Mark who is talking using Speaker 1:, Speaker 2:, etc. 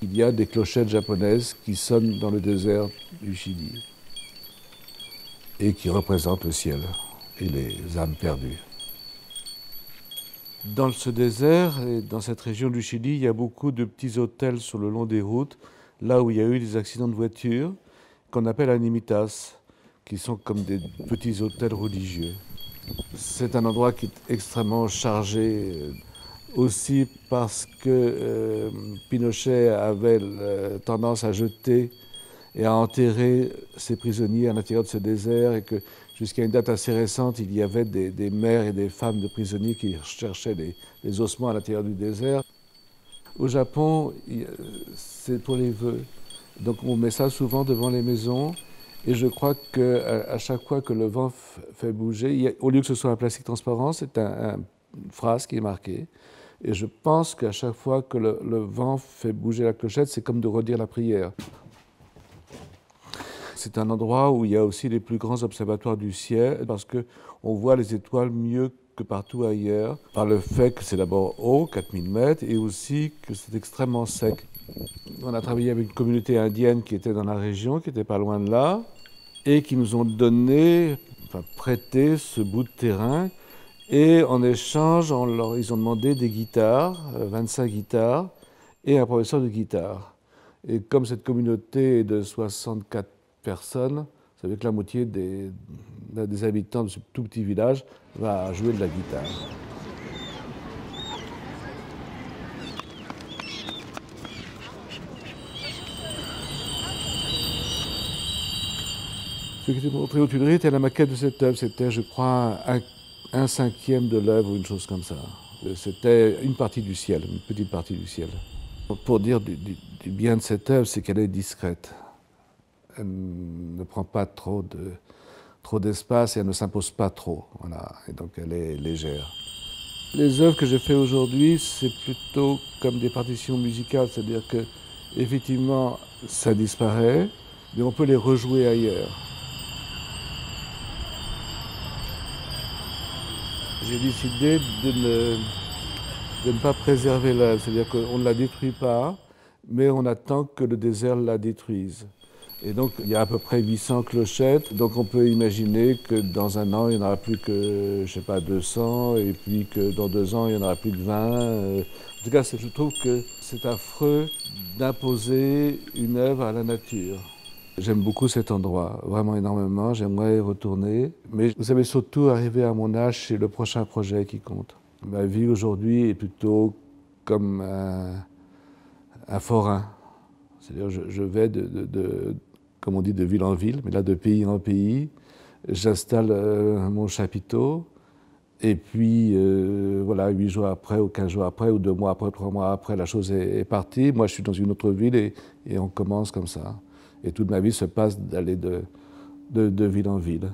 Speaker 1: il y a des clochettes japonaises qui sonnent dans le désert du Chili et qui représentent le ciel et les âmes perdues. Dans ce désert et dans cette région du Chili, il y a beaucoup de petits hôtels sur le long des routes, là où il y a eu des accidents de voiture, qu'on appelle animitas, qui sont comme des petits hôtels religieux. C'est un endroit qui est extrêmement chargé, aussi parce que Pinochet avait tendance à jeter et à enterrer ses prisonniers à l'intérieur de ce désert, et que jusqu'à une date assez récente, il y avait des mères et des femmes de prisonniers qui cherchaient les ossements à l'intérieur du désert. Au Japon, c'est pour les vœux. Donc on met ça souvent devant les maisons. Et je crois qu'à chaque fois que le vent fait bouger, au lieu que ce soit un plastique transparent, c'est une phrase qui est marquée. Et je pense qu'à chaque fois que le vent fait bouger la clochette, c'est comme de redire la prière. C'est un endroit où il y a aussi les plus grands observatoires du ciel, parce qu'on voit les étoiles mieux que partout ailleurs, par le fait que c'est d'abord haut, 4000 mètres, et aussi que c'est extrêmement sec. On a travaillé avec une communauté indienne qui était dans la région, qui n'était pas loin de là, et qui nous ont donné, prêté ce bout de terrain. Et en échange, ils ont demandé des guitares, 25 guitares, et un professeur de guitare. Et comme cette communauté est de 64 personnes, vous savez que la moitié des habitants de ce tout petit village va jouer de la guitare. Ce qui était montré aux Tuileries était la maquette de cette œuvre. C'était, je crois, un cinquième de l'œuvre ou une chose comme ça. C'était une partie du ciel, une petite partie du ciel. Pour dire du bien de cette œuvre, c'est qu'elle est discrète. Elle ne prend pas trop d'espace et elle ne s'impose pas trop. Voilà. Et donc elle est légère. Les œuvres que je fais aujourd'hui, c'est plutôt comme des partitions musicales, c'est-à-dire que effectivement, ça disparaît, mais on peut les rejouer ailleurs. J'ai décidé de ne pas préserver l'œuvre, c'est-à-dire qu'on ne la détruit pas, mais on attend que le désert la détruise. Et donc il y a à peu près 800 clochettes, donc on peut imaginer que dans un an, il n'y en aura plus que, je sais pas, 200, et puis que dans 2 ans, il n'y en aura plus que 20. En tout cas, je trouve que c'est affreux d'imposer une œuvre à la nature. J'aime beaucoup cet endroit, vraiment énormément, j'aimerais y retourner. Mais vous savez, surtout arrivé à mon âge, c'est le prochain projet qui compte. Ma vie aujourd'hui est plutôt comme un forain. C'est-à-dire je vais comme on dit, de ville en ville, mais là de pays en pays. J'installe mon chapiteau, et puis voilà, 8 jours après, ou 15 jours après, ou 2 mois après, 3 mois après, la chose est partie. Moi, je suis dans une autre ville et on commence comme ça. Et toute ma vie se passe d'aller de ville en ville.